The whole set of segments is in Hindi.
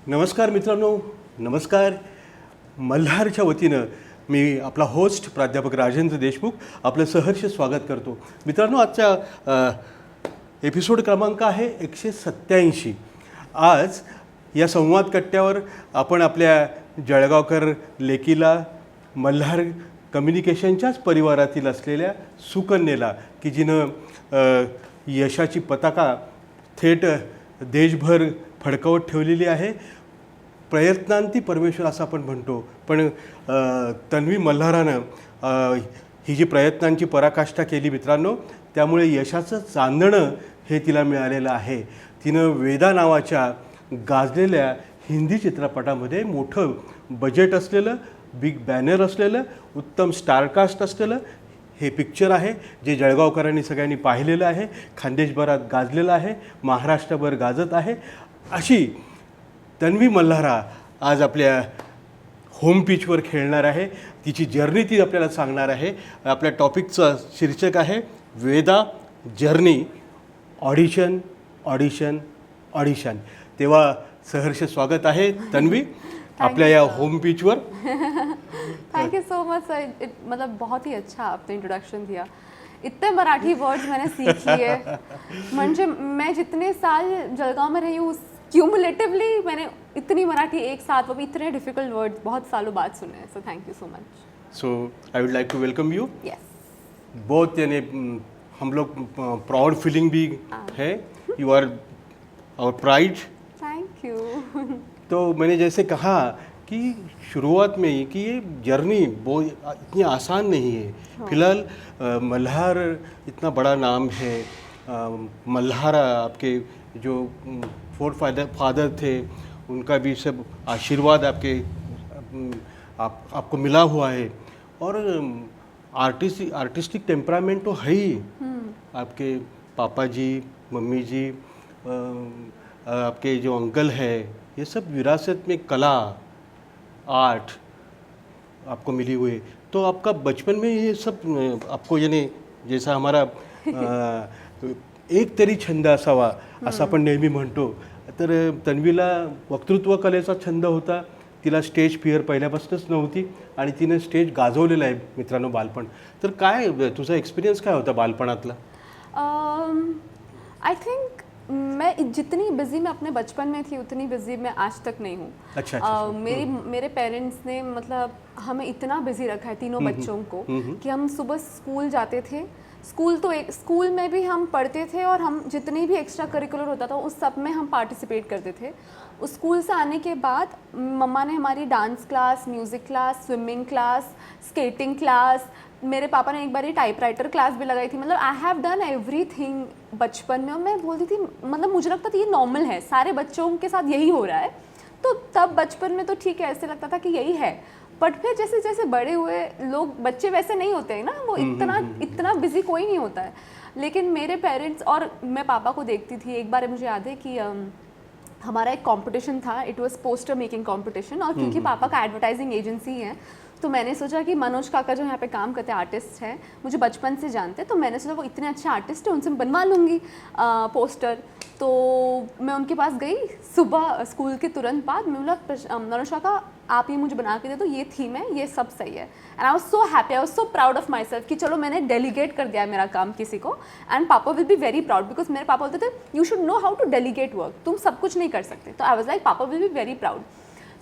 नमस्कार मित्रांनो, नमस्कार. मल्हारच्या वतीनं मी आपला होस्ट प्राध्यापक राजेंद्र देशमुख आपलं सहर्ष स्वागत करतो. मित्रांनो, आजचा एपिसोड क्रमांक आहे 187. आज या संवाद कट्ट्यावर आपण आपल्या जळगावकर लेकीला, मल्हार कम्युनिकेशनच्याच परिवारातील असलेल्या सुकन्येला, की जिनं यशाची पताका थेट देशभर फडकवत ठेवलेली आहे. प्रयत्नांती परमेश्वर असं आपण म्हणतो, पण तन्वी मल्हारानं ही जी प्रयत्नांची पराकाष्ठा केली मित्रांनो, त्यामुळे यशाचं चांदणं हे तिला मिळालेलं आहे. तिनं वेदा नावाच्या गाजलेल्या हिंदी चित्रपटामध्ये मोठं बजेट असलेलं, बिग बॅनर असलेलं, उत्तम स्टारकास्ट असलेलं हे पिक्चर आहे, जे जळगावकरांनी सगळ्यांनी पाहिलेलं आहे. खानदेशभरात गाजलेलं आहे, महाराष्ट्रभर गाजत आहे. अशी तन्वी मल्हारा आज आपल्या होम पिचवर खेळणार आहे. तिची जर्नी ती आपल्याला सांगणार आहे. आपल्या टॉपिकचं शीर्षक आहे Veda journey, audition audition audition. तेव्हा सहर्ष स्वागत आहे तन्वी आपल्या या होम पिचवर. Thank you so much sir. मतलब बहुत ही अच्छा आपने इंट्रोडक्शन दिया. इतने मराठी वर्ड्स मैंने सीख लिए. म्हणजे मैं जितने साल जलगांव में रही हूँ, क्यूमुलेटिवली मैंने इतनी मराठी एक साथ, वो भी इतने डिफिकल्ट वर्ड्स बहुत सालों बाद सुने हैं. So thank you so much. So I would like to welcome you. Yes. बहुत यानी हम लोग प्राउड फीलिंग भी है. You are our pride. Thank you. तो मैंने जैसे कहा कि शुरुआत में ही कि ये जर्नी बहुत इतनी आसान नहीं है. फिलहाल मल्हार इतना बड़ा नाम है. मल्हार आपके जो फादर थे, उनका भी सब आशीर्वाद आपको मिला हुआ है. और आर्टिस्टिक टेम्परामेंट तो है ही. आपके पापा जी, मम्मी जी, आपके जो अंकल है, ये सब विरासत में कला, आर्ट आपको मिली हुई. तो आपका बचपन में ये सब आपको, यानी जैसा हमारा एक तरी छंद असावा असं आपण नेहमी म्हणतो, तर तन्वीला वक्तृत्व कलेचा छंद होता. तिला स्टेज फिअर पहिल्यापासूनच नव्हती आणि तिने स्टेज गाजवलेलं आहे मित्रांनो बालपण. तर काय तुझा एक्सपिरियन्स काय होता बालपणातला? आई थिंक मैं जितनी बिजी मैं अपने बचपन में थी, उतनी बिजी मैं आज तक नहीं हूँ. अच्छा. मेरे पेरेंट्स ने मतलब हमें इतना बिजी रखा है तीनों बच्चों को कि हम सुबह स्कूल जाते थे. स्कूल में भी हम पढ़ते थे और हम जितनी भी एक्स्ट्रा करिकुलर होता था उस सब में हम पार्टिसिपेट करते थे. उस स्कूल से आने के बाद मम्मा ने हमारी dance class, music class, swimming class, skating class, मेरे पापा ने एक बार टाइपराइटर क्लास भी लगाई थी. मतलब आई हैव डन एवरीथिंग बचपन में. और मैं बोलती थी, मतलब मुझे लगता था ये नॉर्मल है, सारे बच्चों के साथ यही हो रहा है. तो तब बचपन में तो ठीक है, ऐसे लगता था कि यही है. बट फिर जैसे जैसे बड़े हुए लोग, बच्चे वैसे नहीं होते हैं ना, वो इतना बिजी कोई नहीं होता है. लेकिन मेरे पेरेंट्स, और मैं पापा को देखती थी. एक बार मुझे याद है कि हमारा एक कंपटीशन था. It was poster making competition. और क्योंकि पापा का एडवर्टाइजिंग एजेंसी है, तो मैंने सोचा कि मनोज काका जो यहाँ पे काम करते हैं, आर्टिस्ट हैं, मुझे बचपन से जानते हैं, तो मैंने सोचा वो इतने अच्छे आर्टिस्ट हैं, उनसे बनवा लूँगी पोस्टर. तो मैं उनके पास गई सुबह स्कूल के तुरंत बाद. मैं बोला, मनोज काका आप ये मुझे बना के दे दो, ये थीम है, ये सब सही है. And I was so happy, I was so proud of my self कि चलो मैंने डेलीगेट कर दिया मेरा काम किसी को. And papa will be very proud, because मेरे पापा बोलते थे you should know how to delegate work, तुम सब कुछ नहीं कर सकते. तो I was like papa will be very proud.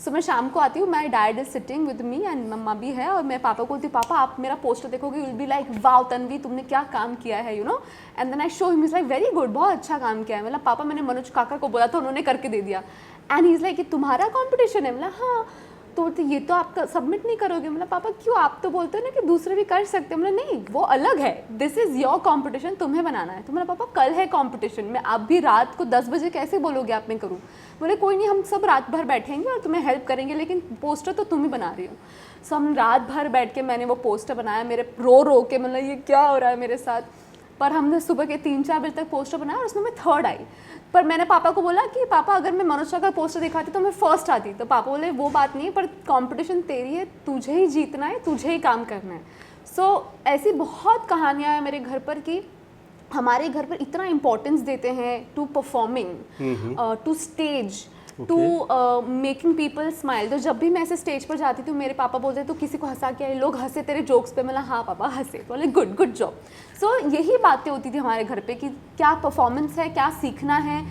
So मैं शाम को आती हूँ, my dad is sitting with me and mamma भी है. और मैं पापा को बोलती हूँ, पापा आप मेरा पोस्टर देखोगे, you will be like wow Tanvi तुमने क्या काम किया है, you know. And then I show him, is like very good, बहुत अच्छा काम किया है. मतलब पापा मैंने मनोज काका को बोला था, उन्होंने करके दे दिया. एंड ही इज़ लाइक, तुम्हारा कॉम्पिटिशन है? मतलब हाँ. तो ये तो आप सबमिट नहीं करोगे? मतलब पापा क्यों, आप तो बोलते हो ना कि दूसरे भी कर सकते हैं. मतलब नहीं, वो अलग है, दिस इज़ योर कॉम्पिटिशन, तुम्हें बनाना है. तो मेरा पापा कल है कॉम्पिटिशन में, आप भी रात को 10 बजे कैसे बोलोगे आप मैं करूँ? बोले कोई नहीं, हम सब रात भर बैठेंगे और तुम्हें हेल्प करेंगे, लेकिन पोस्टर तो तुम ही बना रही हो. सो हम रात भर बैठ के मैंने वो पोस्टर बनाया, मेरे रो के, मतलब ये क्या हो रहा है मेरे साथ. पर हमने सुबह के 3-4 बजे तक पोस्टर बनाया और उसमें मैं थर्ड आई. पर मैंने पापा को बोला कि पापा अगर मैं मनोज का पोस्टर दिखाती तो मैं फर्स्ट आती. तो पापा बोले वो बात नहीं है, पर कंपटीशन तेरी है, तुझे ही जीतना है, तुझे ही काम करना है. सो ऐसी बहुत कहानियाँ हैं मेरे घर पर कि हमारे घर पर इतना इम्पोर्टेंस देते हैं to performing, to stage, to making people smile. तो जब भी मैं ऐसे स्टेज पर जाती थी मेरे पापा बोलते तो किसी को हंसा के आए, लोग हंसे तेरे जोक्स पे, मतलब हाँ पापा हंसे, बोले गुड गुड जॉब। सो यही बातें होती थी हमारे घर पे कि क्या परफॉर्मेंस है, क्या सीखना है।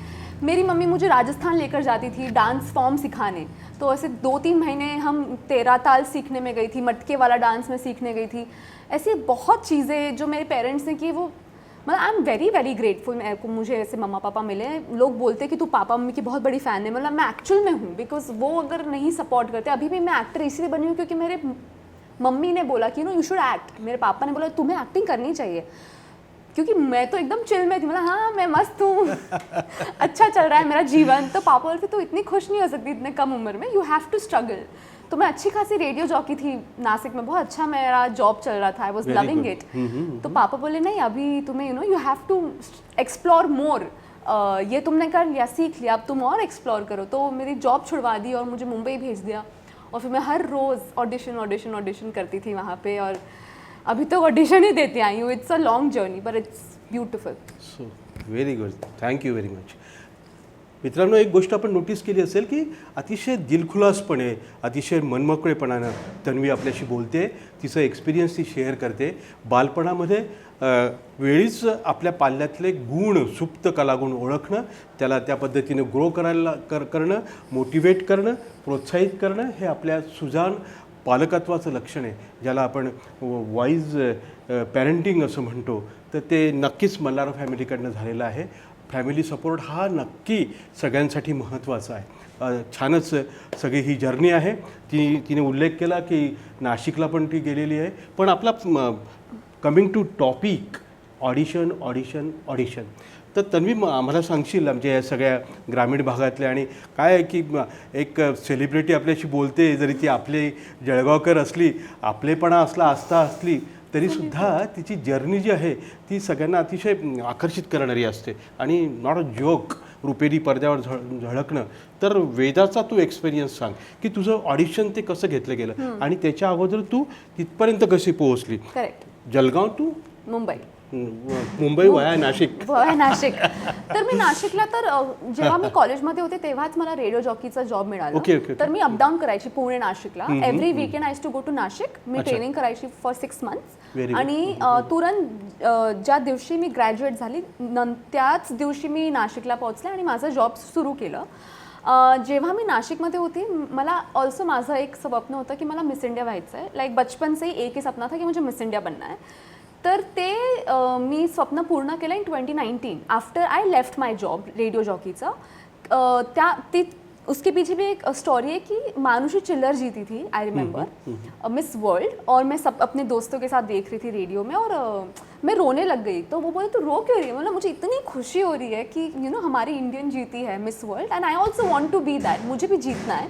मेरी मम्मी मुझे राजस्थान लेकर जाती थी डांस फॉर्म सिखाने, तो ऐसे 2-3 महीने हम 13 ताल सीखने में गई थी, मटके वाला डांस में सीखने गई थी। ऐसी बहुत चीज़ें जो मेरे पेरेंट्स ने की, वो मतलब आई एम वेरी वेरी ग्रेटफुल। मुझे ऐसे मम्मा पापा मिले। लोग बोलते कि तू पापा मम्मी की बहुत बड़ी फ़ैन है, मतलब मैं एक्चुअल में हूँ, बिकॉज वो अगर नहीं सपोर्ट करते, अभी भी मैं एक्टर इसलिए बनी हूँ क्योंकि मेरे मम्मी ने बोला कि यू शुड एक्ट, मेरे पापा ने बोला तुम्हें एक्टिंग करनी चाहिए, क्योंकि मैं तो एकदम चिल में थी, मतलब हाँ मैं मस्त हूँ अच्छा चल रहा है मेरा जीवन। तो पापा बोलते तो इतनी खुश नहीं हो सकती इतने कम उम्र में, यू हैव टू स्ट्रगल। तो मैं अच्छी खासी रेडियो जॉकी थी नासिक में, बहुत अच्छा मेरा जॉब चल रहा था, आई वॉज लविंग इट। तो पापा बोले नहीं अभी तुम्हें you have to explore more, ये तुमने कर लिया, सीख लिया, अब तुम और एक्सप्लोर करो। तो मेरी जॉब छुड़वा दी और मुझे मुंबई भेज दिया, और फिर मैं हर रोज़ ऑडिशन करती थी वहाँ पे, और अभी तो ऑडिशन ही देते आई हूँ। It's a long journey but it's beautiful. So very good, thank you very much. मित्रांनो, एक गोष्ट आपण नोटीस केली असेल की अतिशय दिलखुलासपणे, अतिशय मनमोकळेपणानं तन्वी आपल्याशी बोलते, तिचं एक्सपिरियन्स ती शेअर करते. बालपणामध्ये वेळीच आपल्या पाल्यातले गुण, सुप्त कलागुण ओळखणं, त्याला त्या पद्धतीने ग्रो करणं, मोटिवेट करणं, प्रोत्साहित करणं, हे आपल्या सुजाण पालकत्वाचं लक्षण आहे, ज्याला आपण वाईज पॅरेंटिंग असं म्हणतो. तर ते नक्कीच मल्हार फॅमिलीकडनं झालेलं आहे. फॅमिली सपोर्ट हा नक्की सगळ्यांसाठी महत्त्वाचा आहे. छानच सगळी ही जर्नी आहे. तिने उल्लेख केला की नाशिकला पण ती गेलेली आहे. पण आपला कमिंग टू टॉपिक ऑडिशन, तर तन्वी आम्हाला सांगशील आमच्या या सगळ्या ग्रामीण भागातल्या, आणि काय आहे की एक सेलिब्रिटी आपल्याशी बोलते, जरी ती आपली जळगावकर असली, आपलेपणा आस्था असली तरीसुद्धा तिची जर्नी जी आहे ती सगळ्यांना अतिशय आकर्षित करणारी असते, आणि नॉट अ जोक रुपेरी पडद्यावर झळकणं. तर वेदाचा तू एक्सपिरियन्स सांग की तुझं ऑडिशन ते कसं घेतलं गेलं, आणि त्याच्या अगोदर तू तिथपर्यंत कशी पोहोचली. Correct. Jalgaon to Mumbai via Nashik. तर मी नाशिकला, तर जेव्हा मी कॉलेजमध्ये होते तेव्हाच मला रेडिओ जॉकीचा जॉब मिळाला. तर मी अपडाऊन करायची पुणे नाशिकला. Every weekend I to go to Nashik. मी ट्रेनिंग करायची फॉर 6 months, आणि तुरंत ज्या दिवशी मी ग्रॅज्युएट झाली त्याच दिवशी मी नाशिकला पोहोचले आणि माझं जॉब सुरू केलं. जेव्हा मी नाशिकमध्ये होती, मला ऑल्सो माझं एक स्वप्न होतं की मला मिस इंडिया व्हायचं आहे. लाईक बचपन से ही एक ही सपना था कि मुझे मिस इंडिया बनना है. तर ते मी स्वप्न पूर्ण केलं in 2019 after I left my job radio जॉकीचा. उसके पीछे भी एक स्टोरी है कि मानुषी चिल्लर जीती थी, आई रिमेंबर, मिस वर्ल्ड, और मैं सब अपने दोस्तों के साथ देख रही थी रेडियो में, और मैं रोने लग गई. तो वो बोले तू रो क्यों रही है, मतलब मुझे इतनी खुशी हो रही है कि हमारी इंडियन जीती है Miss World, and I also want to be that, मुझे भी जीतना है.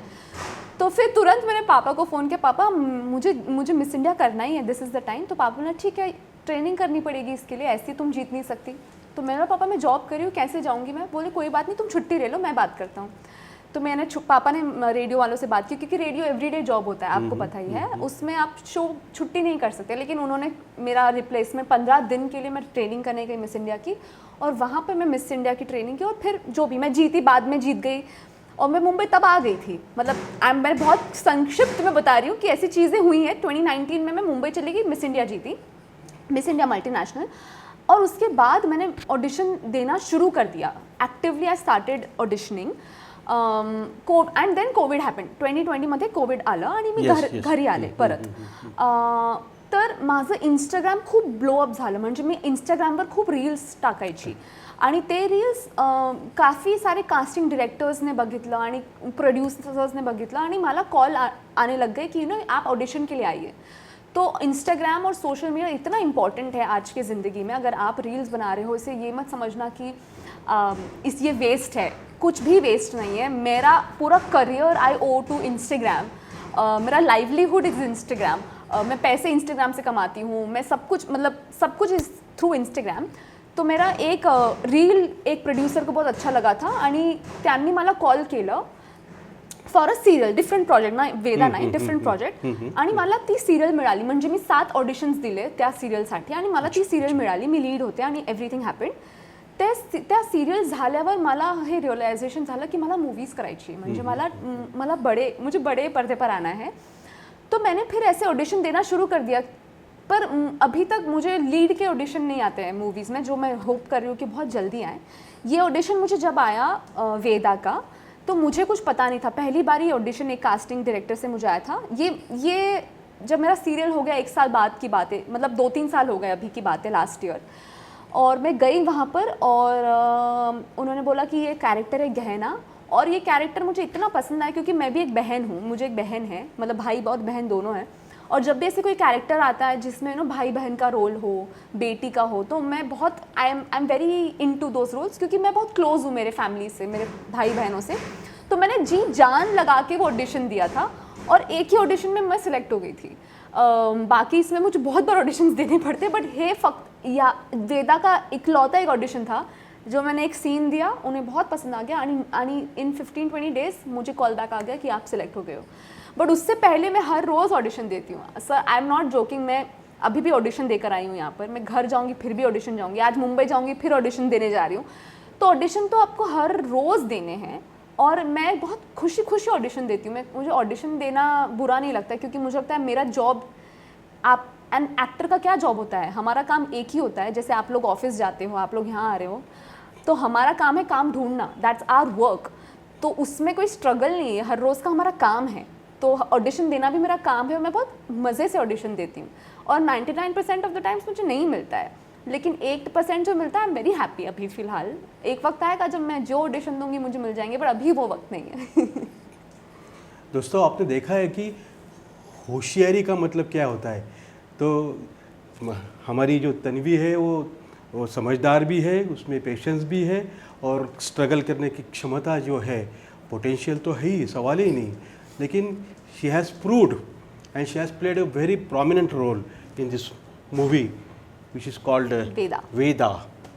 तो फिर तुरंत मैंने पापा को फ़ोन किया, पापा मुझे मिस इंडिया करना ही है, दिस इज़ द टाइम. तो पापा ने ठीक है ट्रेनिंग करनी पड़ेगी इसके लिए, ऐसी तुम जीत नहीं सकती. तो मैंने पापा मैं जॉब कर रही हूँ, कैसे जाऊँगी मैं. बोले कोई बात नहीं, तुम छुट्टी ले लो, मैं बात करता हूँ. तो मैंने पापा ने रेडियो वालों से बात की, क्योंकि रेडियो एवरीडे जॉब होता है, आपको पता ही है, उसमें आप शो छुट्टी नहीं कर सकते. लेकिन उन्होंने मेरा रिप्लेसमेंट 15 दिन के लिए मैं ट्रेनिंग करने गई मिस इंडिया की, और वहाँ पे मैं मिस इंडिया की ट्रेनिंग की, और फिर जो भी मैं जीती, बाद में जीत गई, और मैं मुंबई तब आ गई थी. मतलब मैं बहुत संक्षिप्त में बता रही हूँ कि ऐसी चीज़ें हुई हैं. 2019 में मैं मुंबई चली गई, मिस इंडिया जीती, मिस इंडिया मल्टीनेशनल, और उसके बाद मैंने ऑडिशन देना शुरू कर दिया. Actively I started auditioning, and then covid happen. 2020मध्ये कोविड आलं आणि मी घरी आले परत. तर माझं इंस्टाग्राम खूप ब्लोअप झालं. म्हणजे मी इंस्टाग्रामवर खूप रील्स टाकायची, आणि ते रील्स काफ़ी सारे कास्टिंग डायरेक्टर्सने बघितलं आणि प्रोड्यूसर्सने बघितलं, आणि मला कॉल आने लग गए कि आप ऑडिशन के लिए आइए. तो इंस्टाग्राम और सोशल मीडिया इतना इम्पॉर्टेंट है आज की ज़िंदगी में. अगर आप रील्स बना रहे हो, इसे ये मत समझना कि ये वेस्ट है. कुछ भी वेस्ट नहीं है. मेरा पूरा career I owe to Instagram. मेरा लाइवलीहुड इज़ इंस्टाग्राम. मैं पैसे इंस्टाग्राम से कमाती हूँ. मैं सब कुछ इज़ थ्रू इंस्टाग्राम. तो मेरा एक रील एक प्रोड्यूसर को बहुत अच्छा लगा था, आणि त्यांनी मला कॉल केलं for a serial, different project ना, वेदा नाही, डिफरंट प्रोजेक्ट. आणि मला ती सिरियल मिळाली. म्हणजे मी 7 ऑडिशन्स दिले त्या सिरियलसाठी आणि मला ती सिरियल मिळाली. मी लीड होते आणि एव्हरीथिंग हॅपेंड. त्या सिरियल झाल्यावर मला हे रिअलायझेशन झालं की मला मूवीज़ करायची. म्हणजे मला बड़े पर्दे पर आना है. तो मैंने फिर ऐसे ऑडिशन देना शुरू कर दिया. पर अभी तक मुझे लीड के ऑडिशन नहीं आते हैं मूवीज़ में, जो मैं होप कर रही हूँ कि बहुत जल्दी आए. ये ऑडिशन मुझे जब आया वेदा का, तो मुझे कुछ पता नहीं था. पहली बार ये ऑडिशन एक कास्टिंग डायरेक्टर से मुझे आया था. ये जब मेरा सीरियल हो गया 1 साल बाद की बात है, मतलब 2-3 साल हो गए अभी की बात है, लास्ट ईयर. और मैं गई वहाँ पर और उन्होंने बोला कि ये कैरेक्टर है गहना. और ये कैरेक्टर मुझे इतना पसंद आया क्योंकि मैं भी एक बहन हूँ, मुझे एक बहन है, मतलब भाई बहुत बहन दोनों हैं. और जब भी ऐसे कोई कैरेक्टर आता है जिसमें भाई बहन का रोल हो, बेटी का हो, तो मैं बहुत I am very into those roles, क्योंकि मैं बहुत क्लोज हूँ मेरे फैमिली से, मेरे भाई बहनों से. तो मैंने जी जान लगा के वो ऑडिशन दिया था और एक ही ऑडिशन में मैं सिलेक्ट हो गई थी. बाकी इसमें मुझे बहुत बार ऑडिशंस देने पड़ते, बट वेदा का इकलौता एक ऑडिशन था जो मैंने एक सीन दिया, उन्हें बहुत पसंद आ गया आणि इन 15-20 डेज मुझे कॉल बैक आ गया कि आप सिलेक्ट हो गए हो. बट उससे पहले मैं हर रोज़ ऑडिशन देती हूँ sir. I am not joking. मैं अभी भी ऑडिशन देकर आई हूँ यहाँ पर. मैं घर जाऊँगी फिर भी ऑडिशन जाऊँगी. आज मुंबई जाऊँगी फिर ऑडिशन देने जा रही हूँ. तो ऑडिशन तो आपको हर रोज़ देने हैं और मैं बहुत खुशी ऑडिशन देती हूँ. मुझे ऑडिशन देना बुरा नहीं लगता, क्योंकि मुझे लगता है मेरा जॉब, आप एन एक्टर का क्या जॉब होता है, हमारा काम एक ही होता है. जैसे आप लोग ऑफिस जाते हो, आप लोग यहाँ आ रहे हो, तो हमारा काम है काम ढूंढना, दैट्स आवर वर्क. तो उसमें कोई स्ट्रगल नहीं है, हर रोज़ का हमारा काम है. तो ऑडिशन देना भी मेरा काम है और मैं बहुत मज़े से ऑडिशन देती हूँ. और 99% ऑफ द टाइम्स मुझे नहीं मिलता है, लेकिन 8% जो मिलता है आई एम वेरी हैप्पी. अभी फ़िलहाल एक वक्त आएगा जब मैं जो ऑडिशन दूंगी मुझे मिल जाएंगे, पर अभी वो वक्त नहीं है. दोस्तों, आपने देखा है कि होशियारी का मतलब क्या होता है. तो हमारी जो तन्वी है वो समझदार भी है, उसमें पेशेंस भी है, और स्ट्रगल करने की क्षमता जो है, पोटेंशियल तो है ही, सवाल ही नहीं. लेकिन she has proved and she has played a very prominent role in this movie which is called Veda.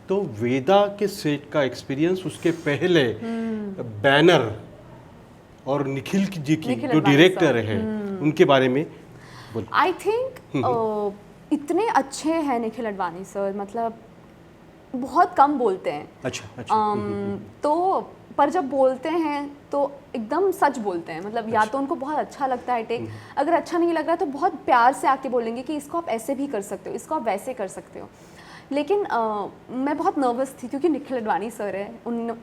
तो वेदा के सेट का एक्सपीरियंस, उसके पहले बैनर और निखिल जी की जो डायरेक्टर है उनके बारे में बोल. आई थिंक इतने अच्छे हैं निखिल अडवाणी सर, मतलब बहुत कम बोलते हैं. अच्छा. तो पर जब बोलते हैं तो एकदम सच बोलते हैं. मतलब या तो उनको बहुत अच्छा लगता है टेक, अगर अच्छा नहीं लग रहा तो बहुत प्यार से आके बोलेंगे कि इसको आप ऐसे भी कर सकते हो, इसको आप वैसे कर सकते हो. लेकिन मैं बहुत नर्वस थी क्योंकि निखिल अडवाणी सर है,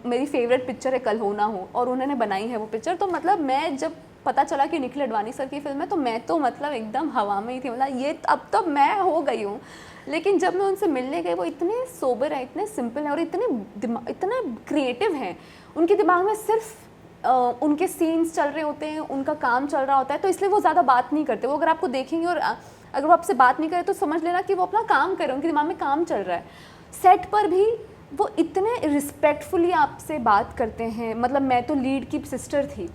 मेरी फेवरेट पिक्चर है कल हो ना हो, और उन्होंने बनाई है वो पिक्चर. तो मतलब मैं जब पता चला कि निखिल अडवाणी सर की फिल्म है, तो मैं तो मतलब एकदम हवा में ही थी. मतलब ये अब तो मैं हो गई हूँ. लेकिन जब मैं उनसे मिलने गई, वो इतने सोबर हैं, इतने सिंपल हैं और इतने क्रिएटिव हैं. उनके दिमाग में सिर्फ उनके सीन्स चल रहे होते हैं, उनका काम चल रहा होता है, तो इसलिए वो ज़्यादा बात नहीं करते. वो अगर आपको देखेंगे और अगर वो आपसे बात नहीं करे तो समझ लेना कि वो अपना काम कर रहे हैं, उनके दिमाग में काम चल रहा है. सेट पर भी वो इतने रिस्पेक्टफुली आपसे बात करते हैं. मतलब मैं तो लीड की सिस्टर थी,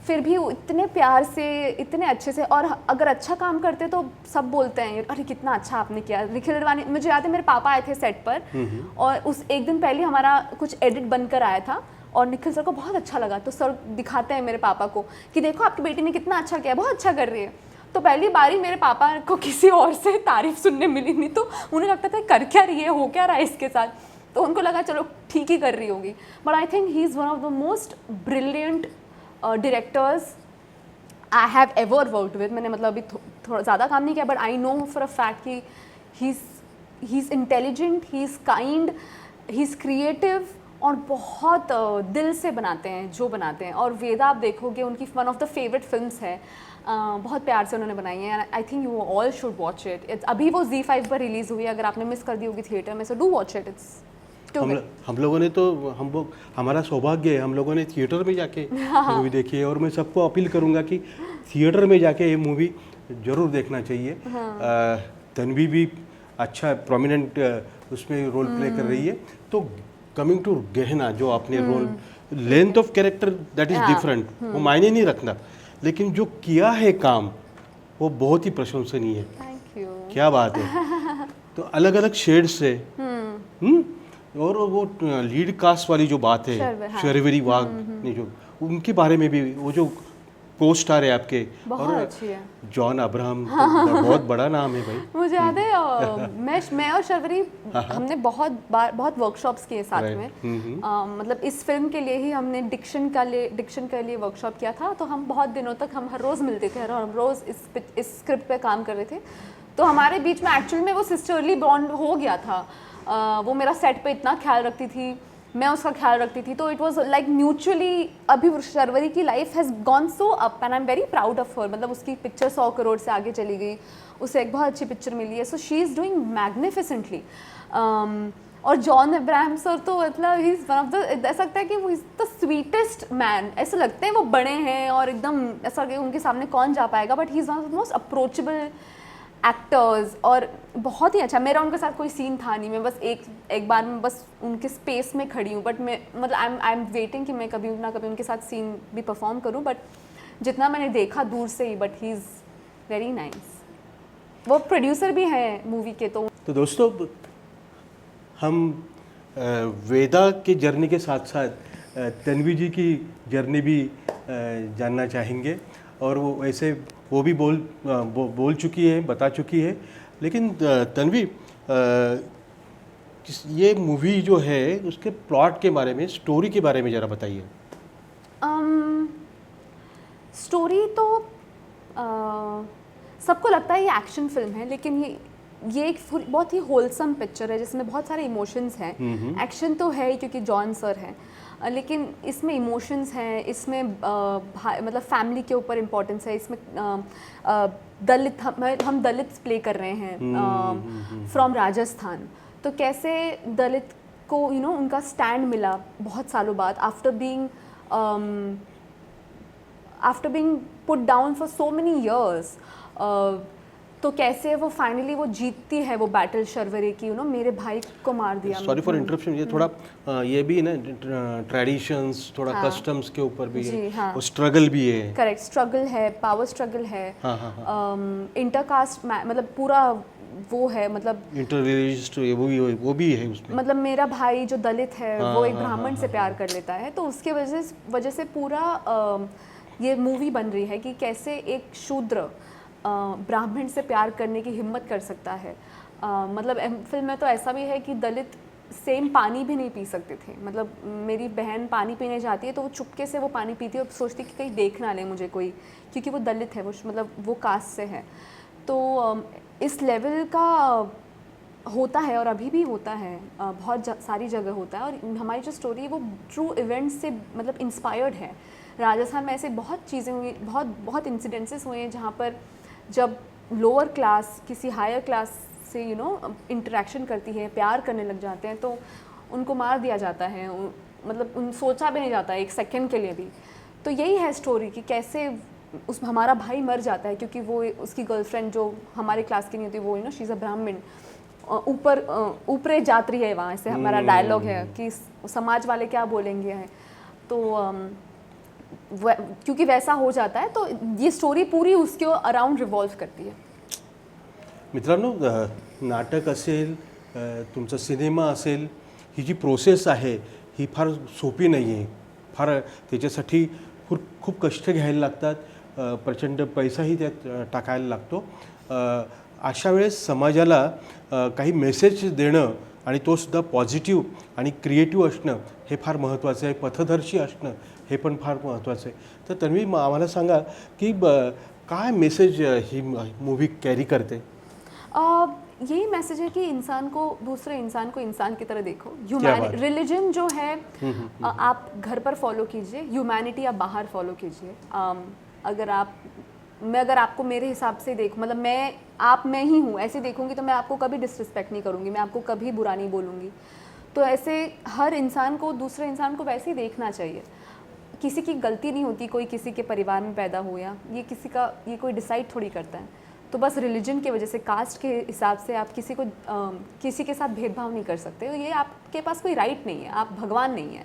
फिर भी वो इतने प्यार से, इतने अच्छे से. और अगर अच्छा काम करते तो सब बोलते हैं अरे कितना अच्छा आपने किया. निखिल अडवाणी, मुझे याद है मेरे पापा आए थे सेट पर, और उस एक दिन पहले हमारा कुछ एडिट बनकर आया था और निखिल सर को बहुत अच्छा लगा. तो सर दिखाते हैं मेरे पापा को कि देखो आपकी बेटी ने कितना अच्छा किया, बहुत अच्छा कर रही है. तो पहली बारी मेरे पापा को किसी और से तारीफ सुनने मिली नहीं, तो उन्हें लगता था कर क्या रही है, हो क्या रहा है इसके साथ. तो उनको लगा चलो ठीक ही कर रही होगी. But I think he is one of the most brilliant directors I have ever worked with. मैंने मतलब अभी थोड़ा ज़्यादा काम नहीं किया, but I know for a fact कि he is intelligent, he is kind, he is creative, और बहुत दिल से बनाते हैं जो बनाते हैं. और वेदा आप देखोगे उनकी one of the favourite films है, बहुत प्यार से उन्होंने बनाई है. I think you all should watch it. अभी वो ZEE5 पर रिलीज़ हुई है, अगर आपने मिस कर दी होगी थिएटर में, so do watch it. It's हम लोगों ने तो हमारा सौभाग्य है, हम लोगों ने थिएटर में जाके मूवी देखी है. और मैं सबको अपील करूँगा कि थिएटर में जाके ये मूवी ज़रूर देखना चाहिए. तन्वी भी अच्छा प्रोमिनेंट उसमें रोल प्ले कर रही है. तो कमिंग टू गहना, जो आपने role, length of character that is different, वो मायने नहीं रखना, लेकिन जो किया है काम वो बहुत ही प्रशंसनीय है. Thank you. क्या बात है. तो अलग अलग शेड्स से और वो लीड कास्ट वाली जो बात है, शर्वरी वाघ ने जो, उनके बारे में भी वो जो को स्टार है आपके, बहुत अच्छी है। जॉन अब्राहम, बहुत बड़ा नाम है भाई। मुझे याद है मैं और शर्वरी हमने बहुत वर्कशॉप्स किए साथ में। मतलब इस फिल्म के लिए ही हमने डिक्शन के लिए वर्कशॉप किया था। तो हम बहुत दिनों तक हम हर रोज़ मिलते थे और हम रोज़ इस स्क्रिप्ट पे काम कर रहे थे। तो हमारे बीच में एक्चुअल में वो सिस्टरली बॉन्ड हो गया था। वो मेरा सेट पे इतना ख्याल रखती थी, मैं उसका ख्याल रखती थी। तो इट वाज लाइक म्यूचुअली। अभी शर्वरी की life has gone so up and I am very proud of her. मतलब उसकी पिक्चर 100 करोड़ से आगे चली गई, उसे एक बहुत अच्छी पिक्चर मिली है। So she is doing magnificently. और जॉन अब्राहम सर तो मतलब ही इज़ वन ऑफ द, ऐसा लगता है कि वो इज़ द स्वीटेस्ट मैन। ऐसा लगते हैं वो बड़े हैं और एकदम ऐसा कि उनके सामने कौन जा पाएगा, but he is one of the most approachable actors. और बहुत ही अच्छा। मेरा उनके साथ कोई सीन था नहीं, मैं बस एक बार में बस उनके स्पेस में खड़ी हूँ। बट मैं मतलब आई एम वेटिंग कि मैं कभी ना कभी उनके साथ सीन भी परफॉर्म करूँ। बट जितना मैंने देखा दूर से ही, but he is very nice. वो प्रोड्यूसर भी हैं मूवी के। तो दोस्तों, हम वेदा के जर्नी के साथ साथ तन्वी जी की जर्नी भी जानना चाहेंगे। और वो वैसे वो भी बोल चुकी है, बता चुकी है। लेकिन तन्वी, ये मूवी जो है उसके प्लॉट के बारे में, स्टोरी के बारे में ज़रा बताइए। स्टोरी तो सबको लगता है ये एक्शन फिल्म है, लेकिन ये एक बहुत ही होलसम पिक्चर है जिसमें बहुत सारे इमोशंस हैं। एक्शन तो है ही क्योंकि जॉन सर हैं, लेकिन इसमें इमोशंस हैं, इसमें मतलब फैमिली के ऊपर इम्पोर्टेंस है। इसमें दलित, हम दलित प्ले कर रहे हैं फ्रॉम राजस्थान। तो कैसे दलित को उनका स्टैंड मिला बहुत सालों बाद, after being put down for so many years. तो कैसे वो फाइनली वो जीतती है वो बैटल शर्वरी की, मेरे भाई को मार दिया। सॉरी फॉर इंटरप्शन, ये थोड़ा ये भी ना ट्रेडिशंस, थोड़ा कस्टम्स के ऊपर भी है। हाँ। और स्ट्रगल भी है। करेक्ट, स्ट्रगल है, पावर स्ट्रगल है। इंटरकास्ट मतलब पूरा वो है, मतलब इंटर रिलीजियस वो भी है उसमें। मतलब मेरा भाई जो दलित है वो एक ब्राह्मण से प्यार कर लेता है। तो उसके वजह से पूरा ये मूवी बन रही है कि कैसे एक शूद्र ब्राह्मण से प्यार करने की हिम्मत कर सकता है। मतलब फिल्म में तो ऐसा भी है कि दलित सेम पानी भी नहीं पी सकते थे। मतलब मेरी बहन पानी पीने जाती है तो वो चुपके से वो पानी पीती है और सोचती कि कहीं देख ना ले मुझे कोई, क्योंकि वो दलित है, वो मतलब वो कास्ट से है। तो इस लेवल का होता है और अभी भी होता है, बहुत सारी जगह होता है। और हमारी जो स्टोरी है वो ट्रू इवेंट्स से मतलब इंस्पायर्ड है। राजस्थान में ऐसे बहुत चीज़ें हुई, बहुत इंसिडेंसेस हुए हैं जहाँ पर जब लोअर क्लास किसी हायर क्लास से इंटरेक्शन करती है, प्यार करने लग जाते हैं, तो उनको मार दिया जाता है। मतलब सोचा भी नहीं जाता एक सेकंड के लिए भी। तो यही है स्टोरी कि कैसे हमारा भाई मर जाता है क्योंकि वो उसकी गर्लफ्रेंड जो हमारे क्लास की नहीं होती, वो शी इज़ अ ब्राह्मण, ऊपरे जात्री है वहाँ से। हमारा डायलॉग है कि समाज वाले क्या बोलेंगे हैं। तो क्योंकि वैसा हो जाता है, तो ये स्टोरी पूरी उसके अराउंड रिवॉल्व करती है। मित्रांनो, नाटक असेल, तुमचा सिनेमा असेल, ही जी प्रोसेस आहे ही फार सोपी नाही आहे. फार त्याच्यासाठी खूप कष्ट घ्यायला लागतात, प्रचंड पैसाही त्यात टाकायला लागतो. अशा वेळेस समाजाला काही मेसेज देणं आणि तो सुद्धा पॉझिटिव्ह आणि क्रिएटिव्ह असणं हे फार महत्त्वाचं आहे. पथदर्शी असणं हे पण फार महत्त्वाचं आहे. तर तन्वी, आम्हाला सांगा की काय मेसेज ही मूवी कॅरी करते? यही मैसेज है कि इंसान को, दूसरे इंसान को इंसान की तरह देखो। रिलीजन जो है आप घर पर फॉलो कीजिए, ह्यूमैनिटी आप बाहर फॉलो कीजिए। अगर आपको मेरे हिसाब से देखो, मतलब मैं ही हूँ ऐसे देखूंगी तो मैं आपको कभी डिसरिस्पेक्ट नहीं करूँगी, मैं आपको कभी बुरा नहीं बोलूँगी। तो ऐसे हर इंसान को, दूसरे इंसान को वैसे ही देखना चाहिए। किसी की गलती नहीं होती, कोई किसी के परिवार में पैदा हो या ये कोई डिसाइड थोड़ी करता है। तो बस रिलीजन की वजह से, कास्ट के हिसाब से आप किसी के साथ भेदभाव नहीं कर सकते। ये आपके पास कोई राइट नहीं है, आप भगवान नहीं है।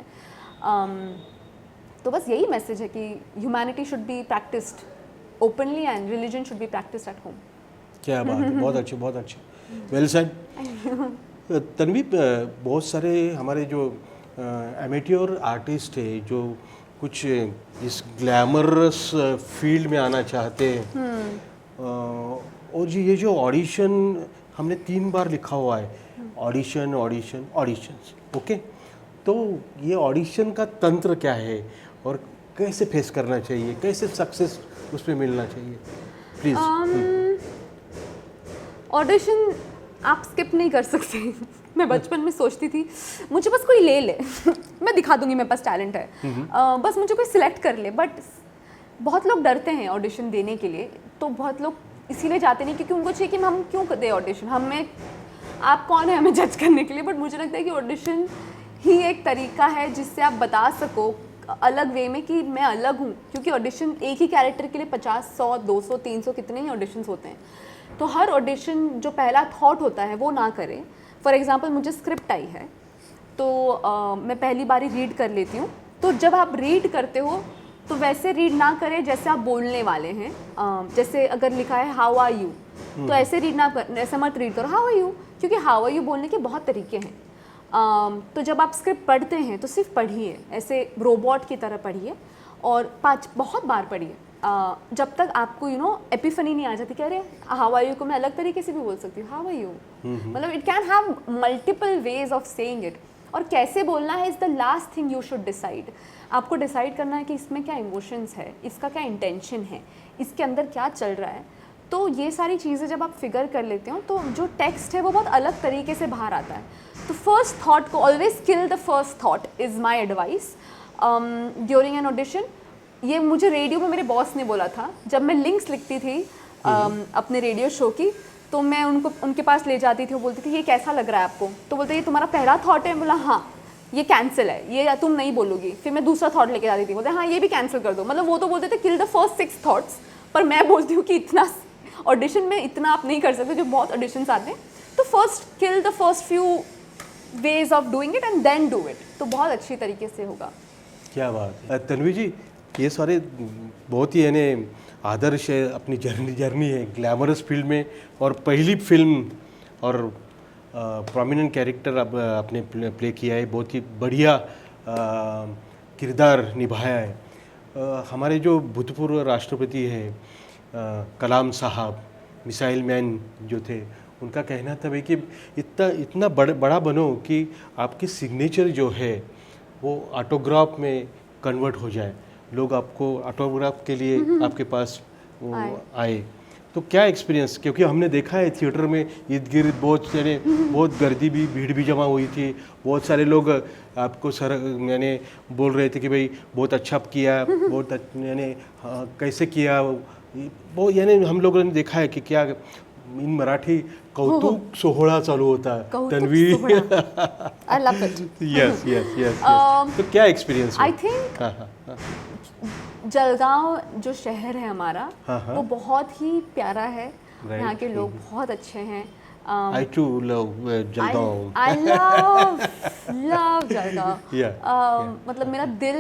तो बस यही मैसेज है कि humanity should be practised openly and religion should be practised at home. क्या बात है, बहुत अच्छी, बहुत अच्छी, वेल सेड। तन्वी, बहुत सारे हमारे जो एमेट्योर आर्टिस्ट है, जो कुछ इस ग्लैमरस फील्ड में आना चाहते हैं, और जी ये जो ऑडिशन हमने 3 बार लिखा हुआ है, ऑडिशन ऑडिशन ऑडिशंस, ओके, तो ये ऑडिशन का तंत्र क्या है और कैसे फेस करना चाहिए, कैसे सक्सेस उसमें मिलना चाहिए, प्लीज़। ऑडिशन आप स्किप नहीं कर सकते। मैं बचपन में सोचती थी मुझे बस कोई ले ले मैं दिखा दूंगी मेरे पास टैलेंट है, बस मुझे कोई सिलेक्ट कर ले। बट बहुत लोग डरते हैं ऑडिशन देने के लिए, तो बहुत लोग इसीलिए जाते नहीं क्योंकि उनको चाहिए कि हम क्यों दे ऑडिशन, हमें आप कौन है हमें जज करने के लिए। बट मुझे लगता है कि ऑडिशन ही एक तरीका है जिससे आप बता सको अलग वे में कि मैं अलग हूँ, क्योंकि ऑडिशन एक ही कैरेक्टर के लिए 50, 100, 200, 300 कितने ही ऑडिशंस होते हैं। तो हर ऑडिशन जो पहला थॉट होता है वो ना करें। फॉर एग्जांपल मुझे स्क्रिप्ट आई है तो मैं पहली बारी रीड कर लेती हूँ, तो जब आप रीड करते हो तो वैसे रीड ना करें जैसे आप बोलने वाले हैं। जैसे अगर लिखा है हाउ आर यू, तो ऐसे रीड ना कर, ऐसे मत रीड करो हाउ आर यू, क्योंकि हाउ आर यू बोलने के बहुत तरीके हैं। तो जब आप स्क्रिप्ट पढ़ते हैं तो सिर्फ पढ़िए, ऐसे रोबोट की तरह पढ़िए और बहुत बार पढ़िए जब तक आपको एपिफनी नहीं आ जाती कि अरे हाउ आर यू को मैं अलग तरीके से भी बोल सकती हूँ हाउ आर यू। मतलब it can have multiple ways of saying it, और कैसे बोलना है is the last thing you should decide. आपको डिसाइड करना है कि इसमें क्या इमोशंस है, इसका क्या इंटेंशन है, इसके अंदर क्या चल रहा है। तो ये सारी चीज़ें जब आप फिगर कर लेते हो तो जो टेक्स्ट है वो बहुत अलग तरीके से बाहर आता है। तो फर्स्ट थॉट को always kill the first thought is my advice during an audition. ये मुझे रेडियो में मेरे बॉस ने बोला था, जब मैं लिंक्स लिखती थी अपने रेडियो शो की, तो मैं उनके पास ले जाती थी, वो बोलती थी ये कैसा लग रहा है आपको, तो बोलते ये तुम्हारा पहला थॉट है, बोला हाँ ये कैंसिल है, ये तुम नहीं बोलोगी। फिर मैं दूसरा थॉट लेके जाती थी, बोलते हाँ ये भी कैंसिल कर दो। मतलब वो तो बोलते थे किल द फर्स्ट 6 थॉट्स, पर मैं बोलती हूँ कि इतना ऑडिशन में इतना आप नहीं कर सकते, जो बहुत ऑडिशंस आते हैं। तो first kill the first few ways of doing it and then do it, तो बहुत अच्छी तरीके से होगा। क्या बात है तन्वी जी, ये सारे बहुत ही यानी आदर्श है, अपनी जर्नी है ग्लैमरस फील्ड में, और पहली फिल्म और प्रोमिनेंट कैरेक्टर अब आपने प्ले किया है, बहुत ही बढ़िया किरदार निभाया है। हमारे जो भूतपूर्व राष्ट्रपति हैं कलाम साहब, मिसाइल मैन जो थे, उनका कहना था भाई कि इतना बड़ा बनो कि आपकी सिग्नेचर जो है वो ऑटोग्राफ में कन्वर्ट हो जाए, लोग आपको ऑटोग्राफ के लिए आपके पास आए। तो क्या एक्सपीरियंस, क्योंकि हमने देखा है थिएटर में इर्द गिर्द बहुत गर्दी भी, भीड़ भी जमा हुई थी, बहुत सारे लोग आपको यानी बोल रहे थे कि भाई बहुत अच्छा किया, बहुत यानी कैसे किया वो, यानी हम लोगों ने देखा है कि क्या इन मराठी कौतुक सोहळा चालू होता है Tanvi. I love it. Yes yes yes. तो क्या एक्सपीरियंस? आई थिंक जलगांव जो शहर है हमारा, वो बहुत ही प्यारा है। यहाँ के लोग बहुत अच्छे हैं। I too love Jalgaon. I love Jalgaon. मतलब मेरा दिल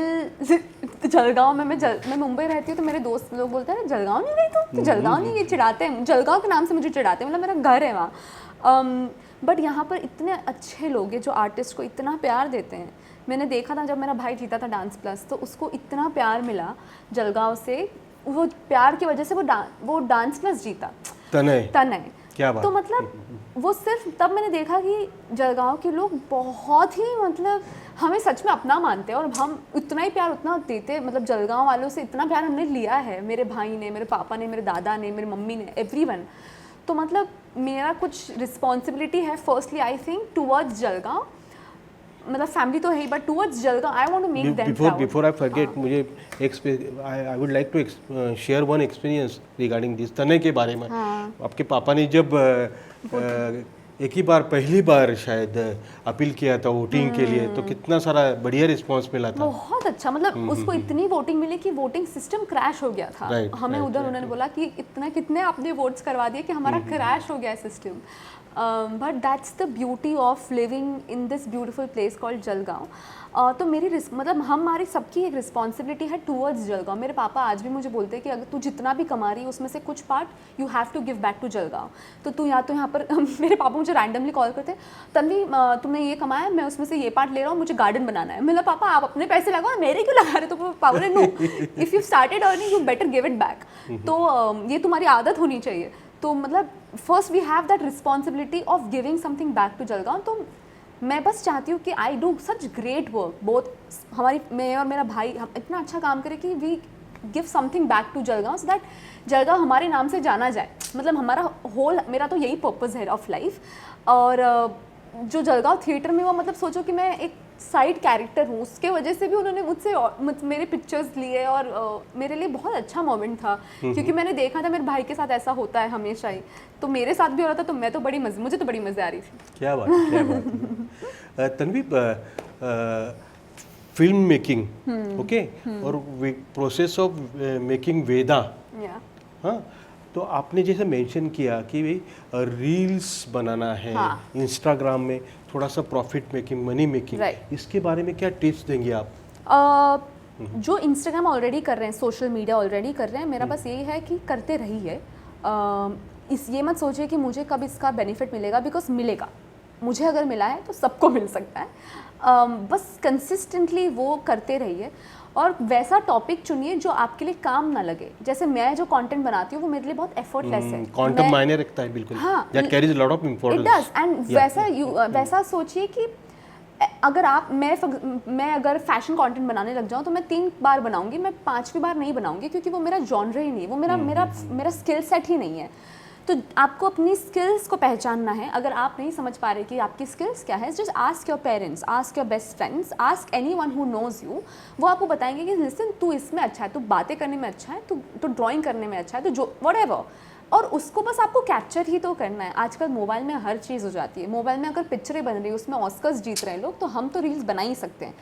जलगांव में, मैं मुंबई रहती हूँ तो मेरे दोस्त लोग बोलते हैं जलगांव नहीं गई तो जलगांव नहीं गई, चिढ़ाते हैं, जलगांव के नाम से मुझे चिढ़ाते हैं, मतलब मेरा घर है वहाँ। बट यहाँ पर इतने अच्छे लोग हैं जो आर्टिस्ट को इतना प्यार देते हैं। मैंने देखा था जब मेरा भाई जीता था डांस प्लस, तो उसको इतना प्यार मिला जलगांव से, वो प्यार की वजह से वो डांस प्लस जीता। तनय क्या बात। तो मतलब वो सिर्फ तब मैंने देखा कि जलगांव के लोग बहुत ही मतलब हमें सच में अपना मानते हैं, और हम उतना ही प्यार उतना देते हैं। मतलब जलगांव वालों से इतना प्यार हमने लिया है, मेरे भाई ने, मेरे पापा ने, मेरे दादा ने, मेरी मम्मी ने, एवरीवन। तो मतलब मेरा कुछ रिस्पॉन्सिबिलिटी है firstly I think towards Jalgaon, मतलब फैमिली तो है ही, but towards Jalgaon I want to make them proud. Before I forget, मुझे I would like to share one experience regarding this Tanay के बारे में। आपके पापा ने जब एक ही बार पहली बार शायद अपील किया था वोटिंग के लिए, तो कितना सारा बढ़िया रिस्पांस मिला था। बहुत अच्छा, मतलब उसको इतनी वोटिंग मिली कि वोटिंग सिस्टम क्रैश हो गया था। हमें उधर उन्होंने बोला कि कितने आपने वोट्स करवा दिए कि हमारा क्रैश हो गया है system. But that's the beauty of living in this beautiful place called Jalgaon. तो मेरी मतलब हमारी सबकी एक रिस्पॉन्सिबिलिटी है टूवर्ड्स जलगांव। मेरे पापा आज भी मुझे बोलते हैं कि अगर तू जितना भी कमा रही है उसमें से कुछ part you have to give back to Jalgaon. तो तू या तो यहाँ पर मेरे पापा मुझे रैंडमली कॉल करते हैं, तन्वी तुमने ये कमाया, मैं उसमें से ये पार्ट ले रहा हूँ, मुझे गार्डन बनाना है। मैं पापा आप अपने पैसे लगाओ, मेरे क्यों लगा रहे? तो पापा बोले no, if you started earning you better give it back. तो ये तुम्हारी आदत होनी चाहिए। तो मतलब first we have that responsibility of giving something back to Jalgaon. तो मैं बस चाहती हूँ कि I do such great work, both हमारी, मैं और मेरा भाई हम इतना अच्छा काम करें कि we give something back to Jalgaon, so that Jalgaon हमारे नाम से जाना जाए। मतलब हमारा होल, मेरा तो यही पर्पज़ है ऑफ लाइफ। और जो जलगांव थिएटर में, वो मतलब सोचो कि मैं एक साइड कैरेक्टर हूँ, उसके वजह से भी उन्होंने मेरे पिक्चर्स लिए, और मेरे लिए बहुत अच्छा मोमेंट था, क्योंकि मैंने देखा था मेरे भाई के साथ ऐसा होता है हमेशा ही, तो मेरे साथ भी हो रहा था। तो मैं तो मुझे तो बड़ी मज़ा आ रही थी। क्या बात है, क्या बात है। तन्वी, फिल्म मेकिंग, ओके, और प्रोसेस ऑफ मेकिंग वेदा, हाँ, तो आपने जैसे मेंशन किया कि भाई रील्स बनाना है, हाँ। इंस्टाग्राम में थोड़ा सा प्रॉफिट मेकिंग, मनी मेकिंग, इसके बारे में क्या टिप्स देंगे आप? जो इंस्टाग्राम ऑलरेडी कर रहे हैं, सोशल मीडिया ऑलरेडी कर रहे हैं, मेरा बस यही है कि करते रहिए। ये मत सोचिए कि मुझे कब इसका बेनिफिट मिलेगा, बिकॉज मिलेगा। मुझे अगर मिला है तो सबको मिल सकता है। बस कंसिस्टेंटली वो करते रहिए, और वैसा टॉपिक चुनिए जो आपके लिए काम ना लगे। जैसे मैं जो कंटेंट बनाती हूँ वो मेरे लिए बहुत एफर्टलेस है। क्वांटम मायने रखता है, बिल्कुल। हाँ, that carries a lot of importance. It does. And वैसा सोचिए कि अगर आप मैं अगर फैशन कंटेंट बनाने लग जाऊँ तो मैं 3 बार बनाऊंगी, मैं 5वीं बार नहीं बनाऊंगी, क्योंकि वो मेरा जॉनर ही नहीं है, वो मेरा स्किल सेट ही नहीं है। तो आपको अपनी स्किल्स को पहचानना है। अगर आप नहीं समझ पा रहे कि आपकी स्किल्स क्या है, just ask your parents, ask your best friends, ask anyone who knows you. वो आपको बताएंगे कि लिसन, तू इसमें अच्छा है, तू बातें करने में अच्छा है, तू ड्राइंग करने में अच्छा है, तो जो व्हाटएवर, और उसको बस आपको कैप्चर ही तो करना है। आजकल मोबाइल में हर चीज़ हो जाती है। मोबाइल में अगर पिक्चरें बन रही है, उसमें ऑस्कर्स जीत रहे हैं लोग, तो हम तो रील्स बना ही सकते हैं।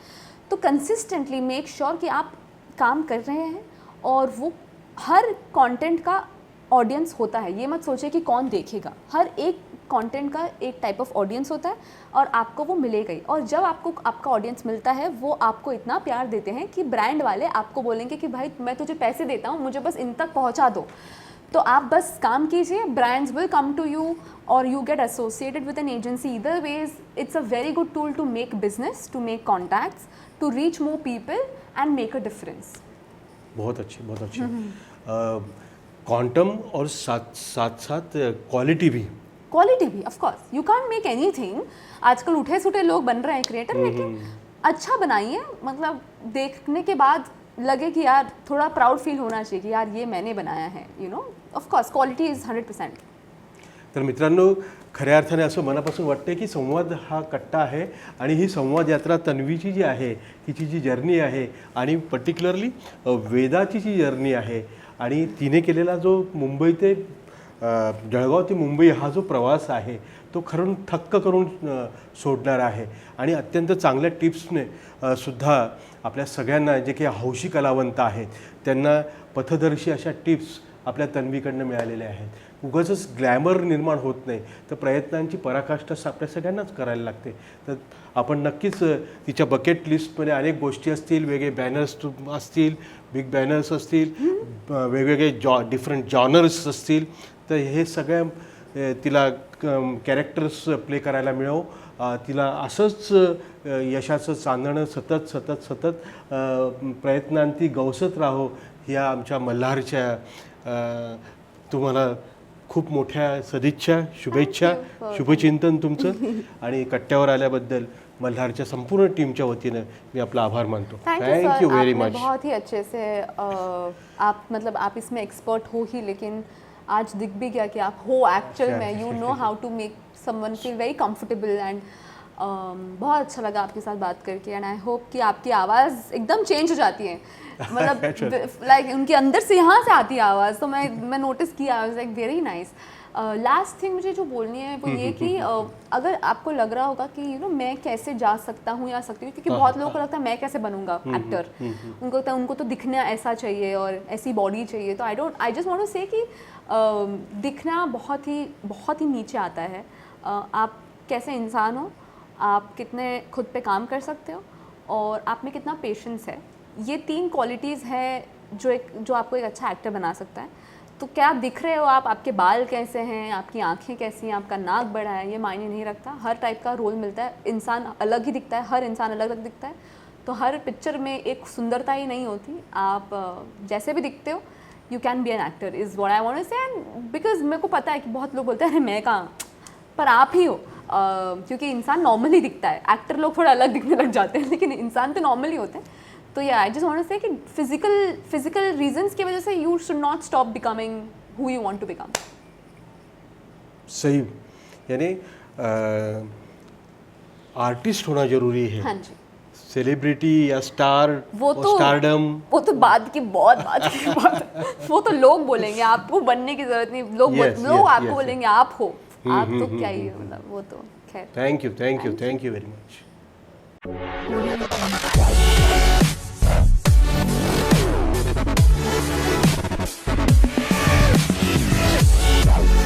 तो कंसिस्टेंटली मेक श्योर कि आप काम कर रहे हैं, और वो हर कंटेंट का ऑडियंस होता है। ये मत सोचिए कि कौन देखेगा, हर एक कंटेंट का एक टाइप ऑफ ऑडियंस होता है, और आपको वो मिलेगा ही। और जब आपको आपका ऑडियंस मिलता है, वो आपको इतना प्यार देते हैं कि ब्रांड वाले आपको बोलेंगे कि भाई मैं तुझे पैसे देता हूँ, मुझे बस इन तक पहुँचा दो। तो आप बस काम कीजिए, brands will come to you, और you get associated with an agency. Either ways it's a very good tool to make business, to make contacts, to reach more people and make a difference. बहुत अच्छी, बहुत अच्छी। क्वांटम और साथ क्वालिटी भी of course, you can't make anything. आजकल उठे सुठे लोग बन रहे हैं क्रिएटर, लेकिन अच्छा बनाइए, मतलब देखने के बाद लगे कि यार थोड़ा प्राउड फील होना चाहिए कि यार ये मैंने बनाया है, you no. Of course quality is 100%. तर मित्रांनो, खऱ्या अर्थाने असं मनापासून वाटते की संवाद हा कट्टा आहे, आणि ही संवाद यात्रा तन्वीची जी आहे, तिची जी जर्नी आहे, आणि पर्टिक्युलरली वेदाची जी जर्नी आहे, आणि तिने केलेला जो मुंबई ते जळगाव ते मुंबई हा जो प्रवास आहे, तो खरं थक्क करून सोडणारा आहे. आणि अत्यंत चांगल्या टिप्सने सुद्धा आपल्या सगळ्यांना, जे काही हौशी कलावंत आहेत, त्यांना पथदर्शी अशा टिप्स आपल्या तन्वीकडनं मिळालेल्या आहेत. उगाचच ग्लॅमर निर्माण होत नाही, तर प्रयत्नांची पराकाष्ठा आपल्या सगळ्यांनाच करायला लागते. तर आपण नक्कीच तिच्या बकेट लिस्टमध्ये अनेक गोष्टी असतील, वेगळे बॅनर्स असतील, बिग बॅनर्स असतील, वेगवेगळे डिफरंट जॉनर्स असतील, तर हे सगळ्या तिला कॅरेक्टर्स प्ले करायला मिळो. तिला असंच यशाचं चांदणं सतत प्रयत्नांती गवसत राहो, ह्या आमच्या मल्हारच्या तुम्हाला खूप मोठ्या सदिच्छा, शुभेच्छा, शुभचिंतन तुमचं. आणि कट्ट्यावर आल्याबद्दल मल्हारच्या संपूर्ण टीमच्या वतीनं मी आपला आभार मानतो. Thank you very much. बहुत ही अच्छे से आप इसमें एक्सपर्ट हो ही, लेकिन आज दिख भी गया कि आप हो एक्चुअल में, you know how to make someone feel very comfortable. And बहुत अच्छा लगा आपके साथ बात करके. एंड आई होप कि आपकी आवाज़ एकदम चेंज हो जाती है, मतलब लाइक उनके अंदर से यहाँ से आती है आवाज़. तो मैं नोटिस किया, आई was like very nice. Last thing मुझे जो बोलनी है वो ये कि अगर आपको लग रहा होगा कि यू नो मैं कैसे जा सकता हूँ या सकती हूँ, क्योंकि बहुत लोगों को लगता है मैं कैसे बनूंगा एक्टर. उनको लगता है उनको तो दिखना ऐसा चाहिए और ऐसी बॉडी चाहिए. तो आई जस्ट वांट टू से कि दिखना बहुत ही नीचे आता है. आप कैसे इंसान हो, आप कितने खुद पे काम कर सकते हो, और आप में कितना पेशेंस है. ये 3 क्वालिटीज़ है जो आपको एक अच्छा एक्टर बना सकता है. तो क्या दिख रहे हो आप, आपके बाल कैसे हैं, आपकी आंखें कैसी हैं, आपका नाक बड़ा है, ये मायने नहीं रखता। हर टाइप का रोल मिलता है, इंसान अलग ही दिखता है, हर इंसान अलग अलग दिखता है। तो हर पिक्चर में एक सुंदरता ही नहीं होती, आप जैसे भी दिखते हो you can be an actor is what I want to say. And because मेरे को पता है कि बहुत लोग बोलते हैं अरे मैं कहाँ, पर आप ही हो। क्योंकि इंसान नॉर्मली दिखता है, एक्टर लोग थोड़ा अलग दिखने लग जाते हैं, लेकिन इंसान तो नॉर्मल ही होते हैं। तो या आई जस्ट वांट टू से कि फिजिकल रीजंस की वजह से you should not stop becoming who you want to become. सही, यानी आर्टिस्ट होना जरूरी है। हाँ जी, सेलिब्रिटी या स्टार, वो तो स्टारडम, वो तो बाद की बहुत बात की बात। वो तो लोग बोलेंगे, आपको बनने की जरूरत नहीं। लोग Yes, लोग yes, आपको yes, बोलेंगे आप हो, आप तो क्या ही हो, मतलब वो तो खैर। Thank you very much.